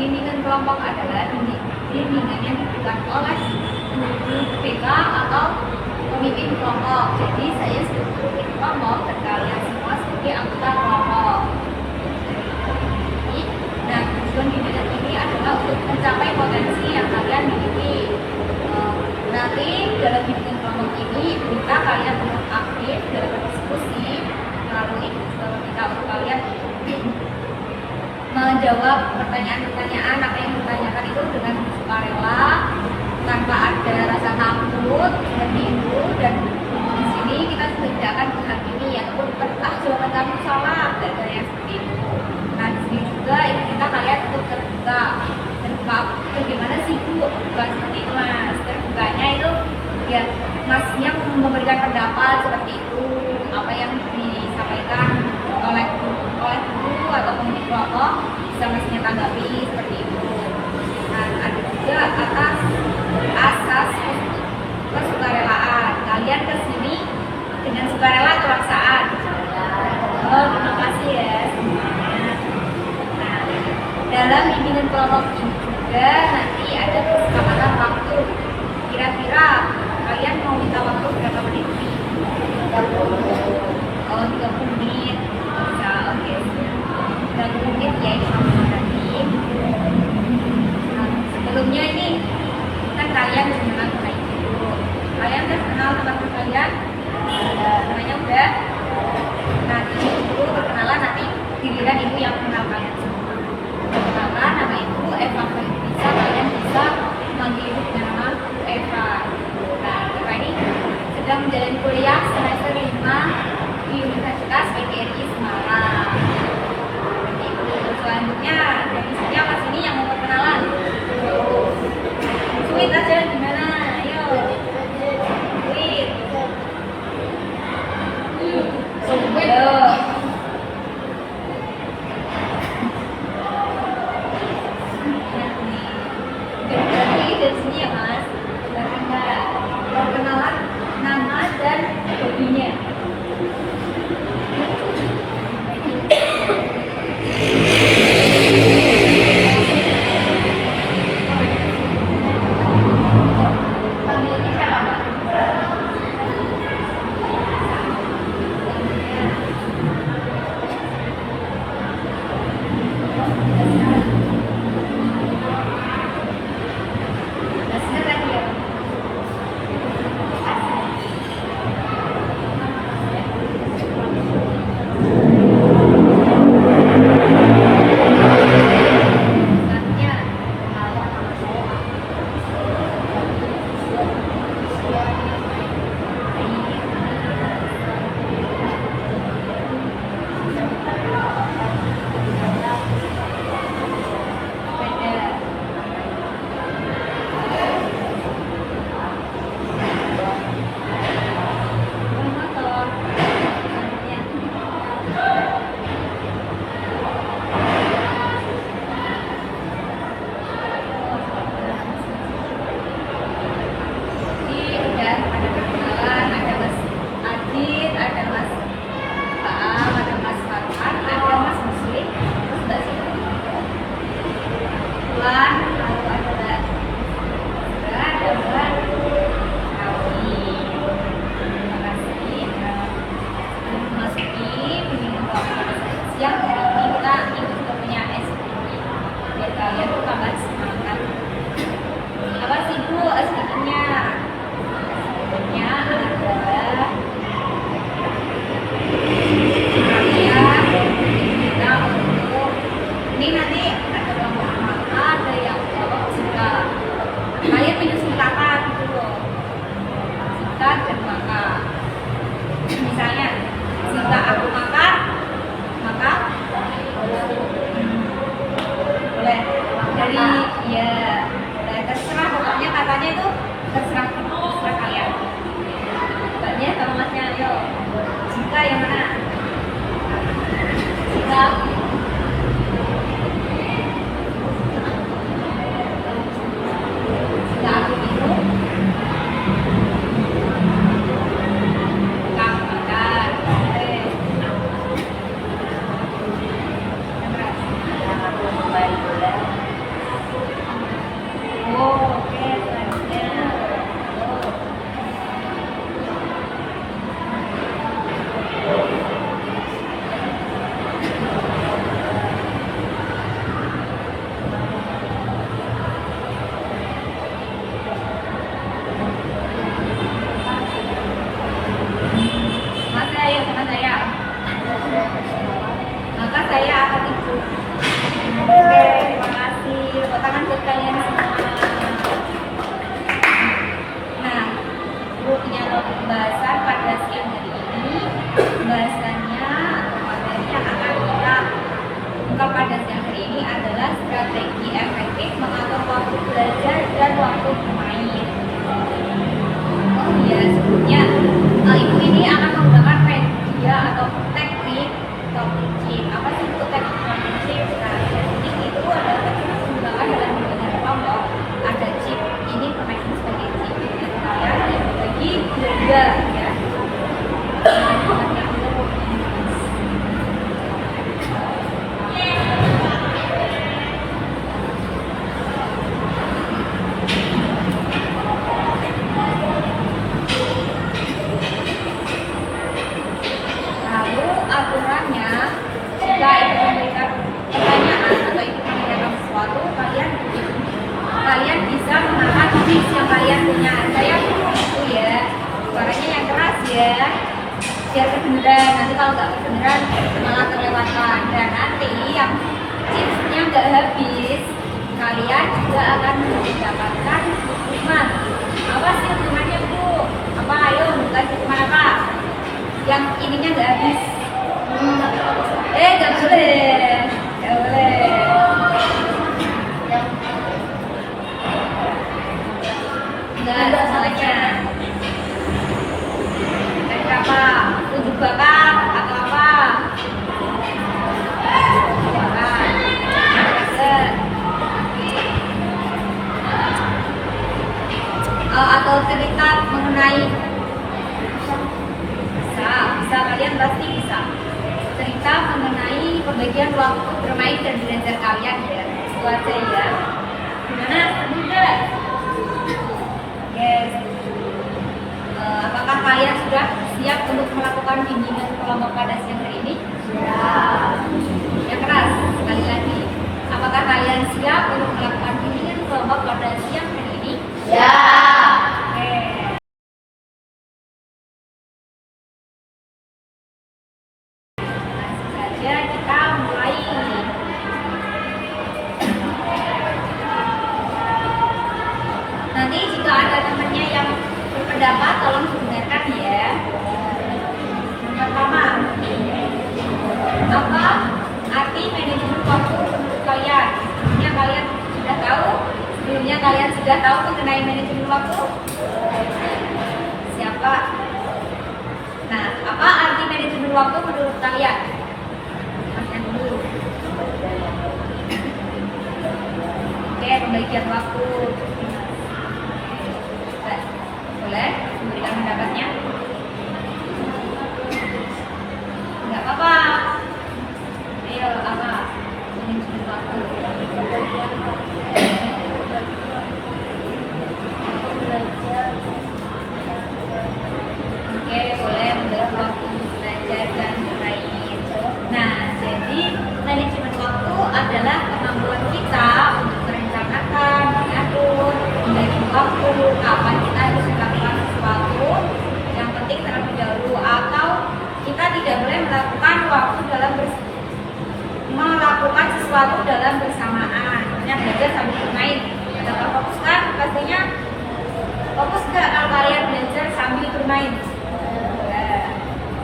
bimbingan kelompok adalah bimbingan yang diberikan oleh guru BK atau pemimpin kelompok. Jadi saya sebagai pemimpin kelompok dan kalian semua sebagai anggota kelompok. Nah, tujuan bimbingan ini adalah untuk mencapai potensi yang kalian miliki. Nanti dalam bimbingan kelompok ini kita kalian untuk aktif dalam berdiskusi, lalu itu juga meminta untuk kalian menjawab pertanyaan-pertanyaan apa yang ditanyakan itu dengan sukarela, tanpa ada rasa takut seperti itu. Dan di sini kita sudah tidak akan menghakimi ataupun jawaban kamu salah dan yang seperti itu. Nah, di sini juga kita kalian untuk terbuka. Terbuka bagaimana sih Bu? Bukan seperti itu Mas. Terbukanya itu ya Masnya memberikan pendapat seperti itu, apa yang disampaikan oleh guru atau pemimpin kelompok bisa Masnya tanggapi seperti itu. Nah, ada juga atas asas kesukarelaan. Kalian kesini dengan sukarela atau paksaan? Oh, terima kasih ya semuanya. Nah, dalam bimbingan kelompok ini juga nanti ada kesepakatan waktu. Kira-kira kalian mau minta waktu berapa menit? Oh, 30 menit. Bisa, oke. 30 menit ya, ini nanti. Nah, sebelumnya ini kan kalian udah kenal sama ibu. Kalian udah kenal teman-teman kalian? Namanya udah. Nah, ini dulu perkenalan, nanti giliran ibu yang kenal kalian semua. Perkenalan, nama ibu Eva. Bisa kalian bisa manggil ibu dengan nama Eva. Nah, Eva ini sedang menjalani kuliah semester 5 di Universitas PGRI Semarang. Selanjutnya atau pembahasan pada siang hari ini, pembahasannya atau materi yang akan kita ungkap pada siang hari ini adalah strategi efektif mengatur waktu belajar dan waktu bermain. Oh iya, sebelumnya ibu ini akan menggunakan media atau teknik talking chip. Apa sih itu teknik talking chip? Nah, teknik itu adalah teknik yang menggunakan dalam pembagian kelompok. Ada chip ini bermain sebagai chip yang kalian dibagi dua ya. Aturannya, jika ibu memberikan pertanyaan atau ibu menanyakan sesuatu, kalian bisa menahan tips yang kalian punya. Saya itu ya, suaranya yang keras ya, biar kedengeran. Nanti kalau nggak kedengeran malah terlewatkan. Dan nanti yang tipsnya nggak habis, kalian juga akan mendapatkan hukuman. Apa sih hukumannya Bu? Apa? Ayo, bukan hukuman apa? Yang ininya nggak habis. Nggak boleh, nggak boleh. Nggak ada salahnya. Kayak apa? Tujuh bakar atau apa? Bakar. Atau cerita mengenai bisa kalian pasti bisa. Cerita mengenai pembagian waktu bermain dan belajar kalian ya. Itu aja ya. Gimana? Enggak? Yes. Apakah kalian sudah siap untuk melakukan bimbingan kelompok pada siang hari ini? Ya. Ya keras. Sekali lagi. Apakah kalian siap untuk melakukan bimbingan kelompok pada siang hari ini? Ya. Oke. Kita mulai. Nanti jika ada temannya yang berpendapat tolong didengarkan ya. Yang pertama, apa arti manajemen waktu menurut kalian? Sebelumnya kalian sudah tahu mengenai manajemen waktu? Siapa? Nah, apa arti manajemen waktu menurut kalian? Oke, pembagian waktu. Boleh memberikan pendapatnya? Enggak apa-apa. Ayo, apa? Manajemen waktu. Oke, boleh membagi waktu belajar dan bermain. Nah, jadi manajemen waktu adalah kemampuan kita untuk merencanakan, mengatur, membagi waktu, kapan kita harus melakukan sesuatu yang penting terlebih dahulu, atau kita tidak boleh melakukan sesuatu dalam bersamaan. Misalnya belajar sambil bermain. Kalau fokus kan pastinya fokus nggak kalau kalian belajar sambil bermain?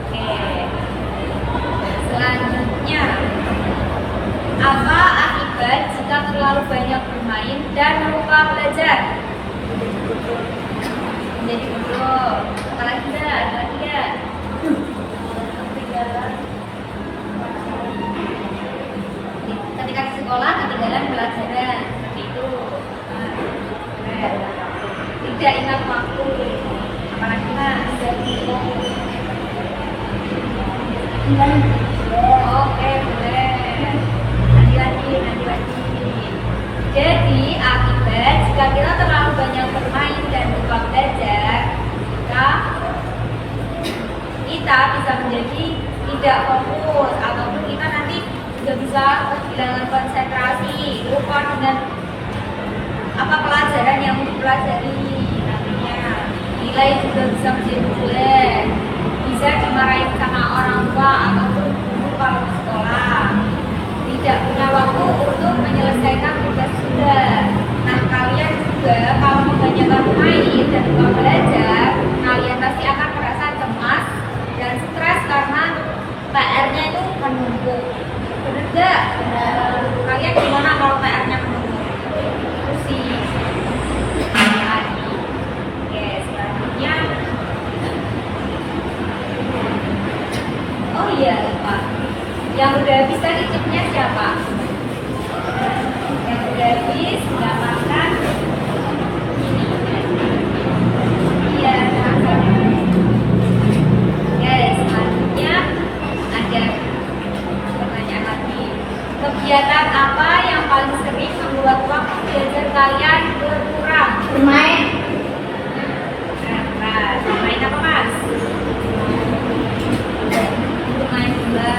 Oke. Selanjutnya, apa akibat jika terlalu banyak bermain dan lupa belajar? Menjadi bodoh. Apalagi ada lagi ya? Ketika di sekolah ketinggalan pelajaran seperti itu. Tidak ingat waktu. Apalagi mas? Oke, boleh. Nanti lagi. Jadi akibat jika kita terlalu banyak bermain dan lupa belajar, kita bisa menjadi tidak fokus, ataupun kita nanti juga bisa kehilangan konsentrasi, lupa dengan apa pelajaran yang dipelajari. Nantinya nilai juga bisa menjadi jelek, bisa dimarahin sama orang tua ataupun guru kalau di sekolah, tidak punya waktu untuk menyelesaikan tugas sudah. Nah, kalian juga kalau kebanyakan main dan lupa belajar, kalian pasti gimana kalau PR-nya menumpuk? Itu sih tadi. Oke, selanjutnya. Oh iya, lupa. Yang udah habis tadi chipnya siapa? Yang udah habis, nggak makan. Ini. Iya, makan. Oke, selanjutnya ada pertanyaan lagi. Kegiatan apa yang paling sering membuat waktu belajar kalian berkurang? Bermain. Nah, bermain apa mas? Bermain bola.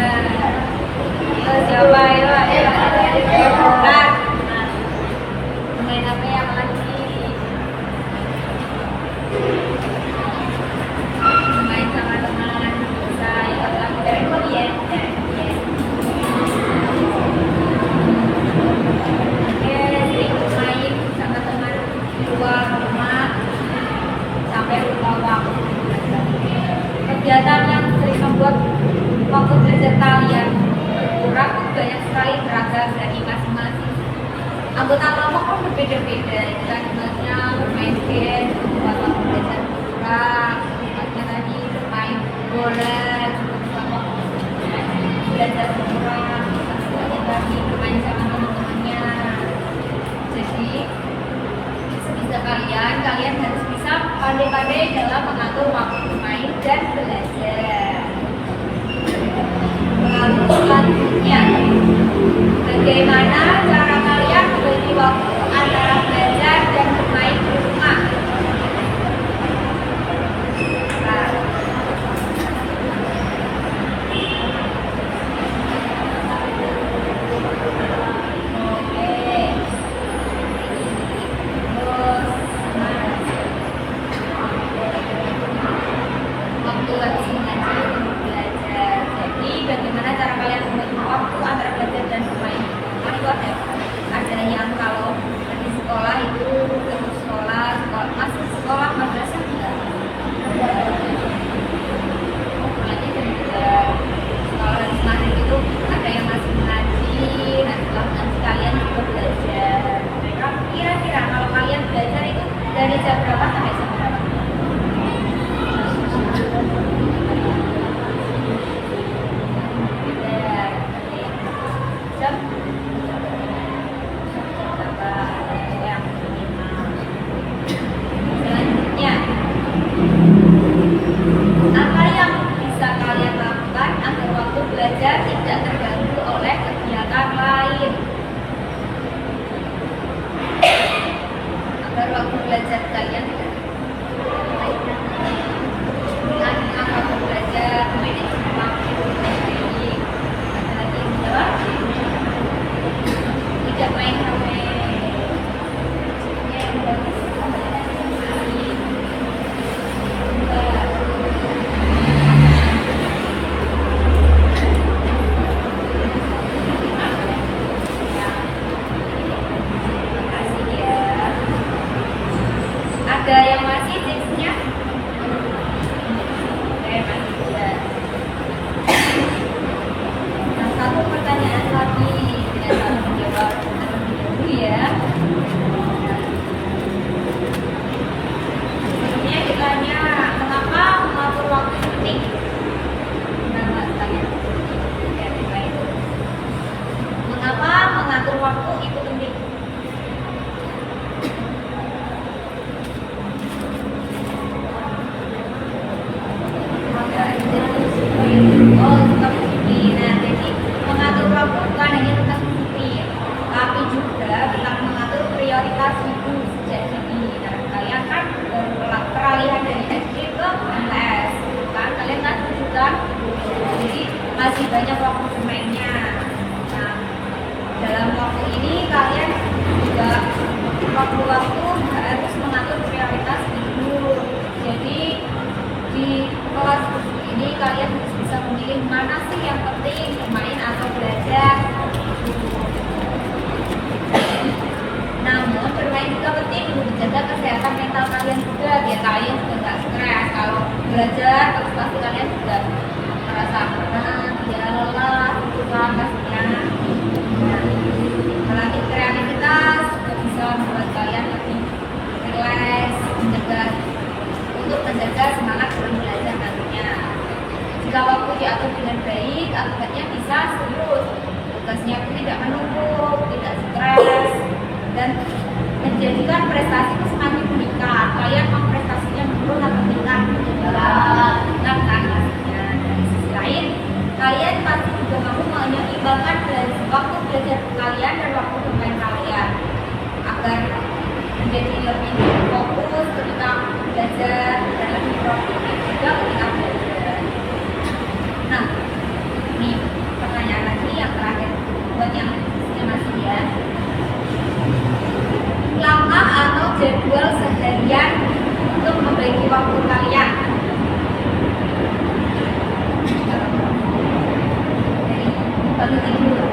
Ayo siapa? Ayo. Nah, bermain apa yang lagi? Bermain sama teman. Saya lagu dari Korea. Sering bermain sama teman di luar rumah sampai lupa waktu. Kegiatan yang sering membuat waktu belajar kalian berkurang itu banyak sekali, beragam dari masing-masing anggota kelompok pun berbeda-beda. Itu kan misalnya bermain game membuat waktu belajar berkurang, misalnya tadi bermain bola juga membuat waktu belajar berkurang, misalnya tadi bermain sama teman-temannya. Jadi sebisa kalian harus bisa pandai-pandai dalam mengatur waktu bermain dan belajar. Lalu selanjutnya, bagaimana cara kalian membagi waktu antara belajar dan bermain di rumah? Nah, oke. Terus, waktu habis mengaji untuk belajar. Jadi bagaimana cara kalian membagi waktu antara belajar dan bermain? Itu ada yang kalau di sekolah itu terus sekolah masih sekolah madrasah enggak? Nanti juga sekolah habis maghrib itu ada yang masih mengaji, nah setelah mengaji kalian juga belajar. Mereka kira-kira kalau kalian belajar itu dari jam berapa sampai jam berapa? Selanjutnya, apa yang bisa kalian lakukan agar waktu belajar tidak terganggu oleh kegiatan lain? Agar waktu belajar kalian tidak dengan waktu belajar manajemen waktu baik. Ada lagi yang jawab? Tidak main HP. Ada yang masih tipsnya? Oke, masih ada. Nah, satu pertanyaan lagi tidak salah menjawab dulu ya. Sebelumnya ditanya, mengapa mengatur waktu penting? Nah, tanya. Oke, baik. Mengapa mengatur waktu itu penting? Oh, tetap disiplin. Nah, jadi mengatur waktu bukan hanya tentang disiplin, tapi juga tentang mengatur prioritas hidup sejak dini. Nah, kalian kan peralihan dari SD ke MTS, kan? Kalian kan tunjukkan, jadi masih banyak waktu bermainnya. Nah, dalam waktu ini kalian juga waktu-waktu harus mengatur prioritas hidup. Jadi di kelas ini kalian bisa memilih mana sih yang penting, bermain atau belajar. Namun bermain juga penting untuk menjaga kesehatan mental kalian juga, biar kalian juga nggak stres. Kalau belajar terus pasti kalian juga merasa penat, ya lelah, itu kan pastinya. Nah, Jika waktu diatur dengan baik, akibatnya bisa serius. Tugasnya pun tidak menumpuk, tidak stres, dan menjadikan prestasi itu semakin meningkat. Kalian mau prestasinya menurun atau meningkat? Meningkat kan pastinya. Dari sisi lain, kalian pasti juga mampu menyeimbangkan waktu belajar kalian dan waktu bermain kalian agar menjadi lebih fokus ketika belajar dan lebih produktif juga ketika belajar. Nah, ini pertanyaan lagi yang terakhir buat yang masih ya. Langkah atau jadwal seharian untuk membagi waktu kalian. Dari bangun tidur.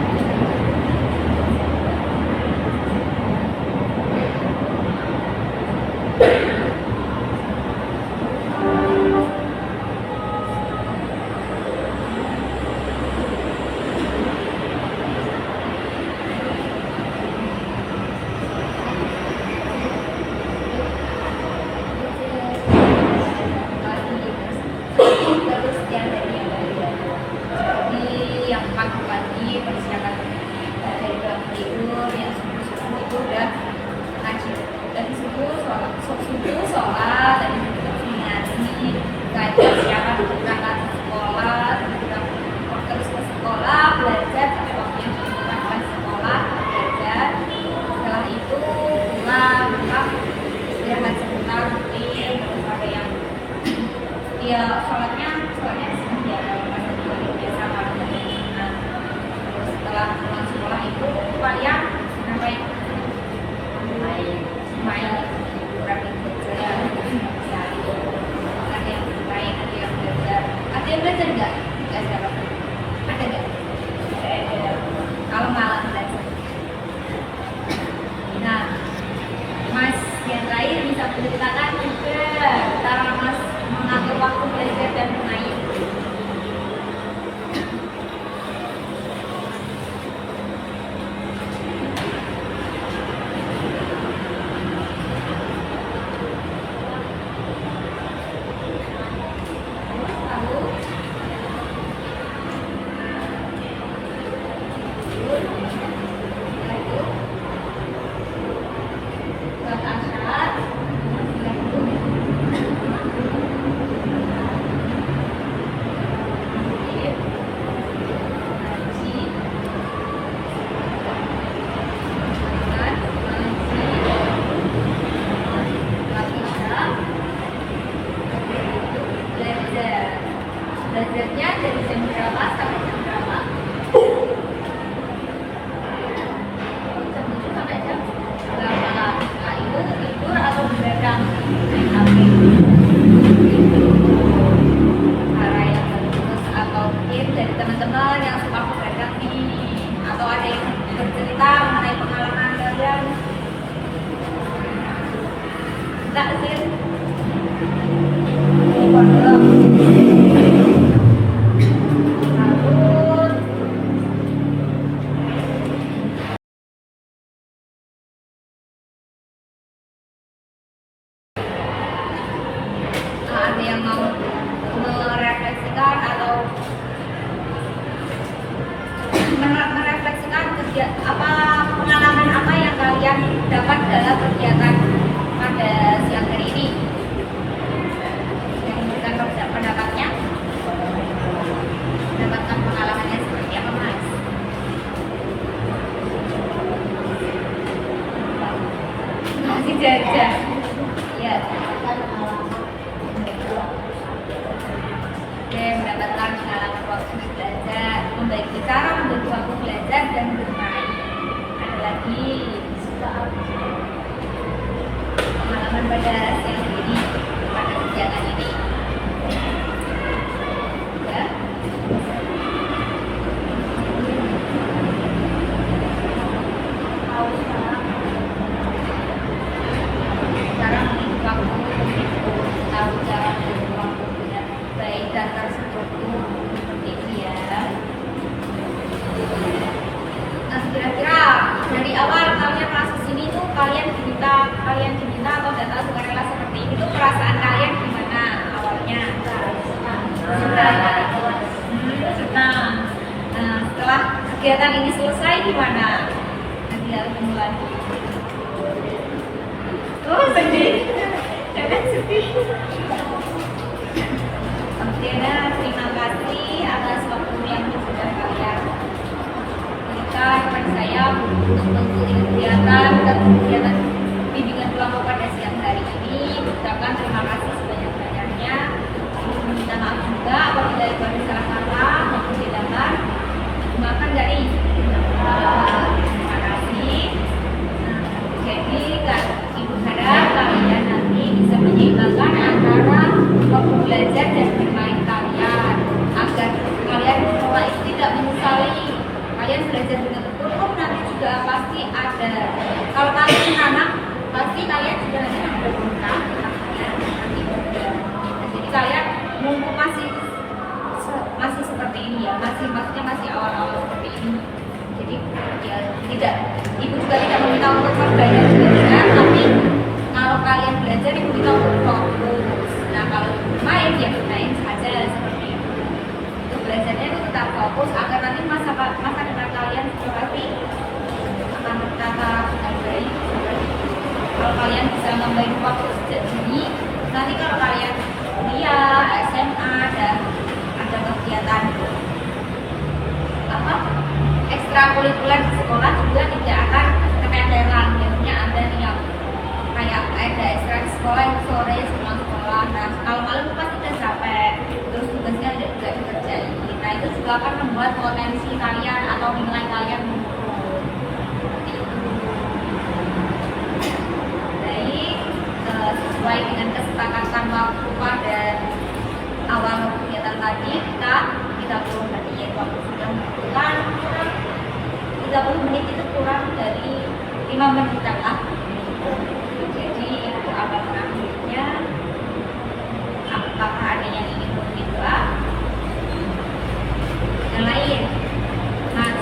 Terus yang dari yang pagi-pagi persiapan dari bangun tidur, yang subuh itu udah ngaji dari subuh sholat dan ngaji kayak persiapan berangkat sekolah, terus ke sekolah belajar sampai waktunya berangkat sekolah belajar. Setelah itu pulang istirahat sebentar rutin, terus ada yang ya sholatnya biasa kalau terus setelah pulang sekolah itu kalian ngapain? main kurang belajar ada yang main, ada yang belajar, nggak siapa ada nggak? Ada. Kalau malam belajar. Nah, Mas yang lain bisa menceritakan juga cara Mas mengatur waktu belajar dan bermain. Belajarnya dari jam berapa sampai jam berapa? Jam 7 sampai jam 8. Nah, itu tidur atau begadang? Main HP. Cara yang bagus, atau mungkin dari teman-teman yang suka begadang nih, atau ada yang bercerita mengenai pengalaman kalian? Tak sih? Ada yang mau merefleksikan atau merefleksikan pengalaman apa yang kalian dapat dalam kegiatan pada siang hari ini? Yang memberikan pendapatnya, mendapatkan pengalamannya seperti apa, Mas? Masih jajan. Iya. Mendapatkan pengalaman waktu belajar, membagi cara membagi waktu belajar dan bermain. kegiatan ini selesai gimana? Nanti ketemu lagi. Oh sedih, jangan sedih. Oke, terima kasih atas waktu yang sudah kalian berikan kepada saya untuk mengikuti kegiatan bimbingan kelompok pada siang hari ini. Ucapkan terima kasih sebanyak-banyaknya. Minta maaf juga apabila ada salah kata maupun hilangan. Maafkan dari terima kasih. Jadi Ibu harap kalian nanti bisa menyeimbangkan antara waktu belajar dan bermain kalian agar kalian di sekolah itu tidak menyesali. Kalian belajar dengan tekun nanti juga pasti ada. Kalau kalian anak pasti kalian juga nanti ada berkah. Jadi kalian mumpung masih seperti ini ya, maksudnya masih awal-awal seperti ini. Jadi ya tidak, ibu juga tidak meminta untuk membayar belajar, tapi kalau kalian belajar ibu minta untuk fokus. Nah kalau main ya main saja seperti itu. Untuk belajarnya itu tetap fokus agar nanti masa depan kalian seperti akan tertata dengan baik. Kalau kalian bisa membagi waktu sejak dini, nanti kalau kalian kuliah, SMA dan ada kegiatan ekstrakurikuler di sekolah juga tidak akan keteteran. Biasanya ada nih yang kayak ada ekstra di sekolah yang sore sebelum sekolah. Nah kalau malam pasti udah capek, terus tugasnya tidak dikerjain. Nah itu juga akan membuat potensi kalian atau nilai kalian menurun. Jadi sesuai dengan kesepakatan waktu pada awal kegiatan tadi kita perlu menit waktu sudah kurang 30 menit itu kurang dari 5 menit lah. Jadi itu awal akhirnya. Apakah ada yang ingin berdoa? Yang lain, Mas.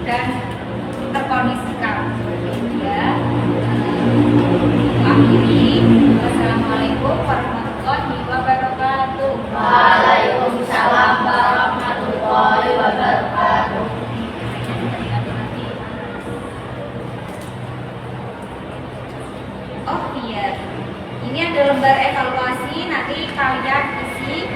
Dan terkondisikan ya. Akhiri, wassalamualaikum warahmatullahi wabarakatuh. Waalaikumsalam warahmatullahi wabarakatuh. Oh iya, ini ada lembar evaluasi, nanti kalian isi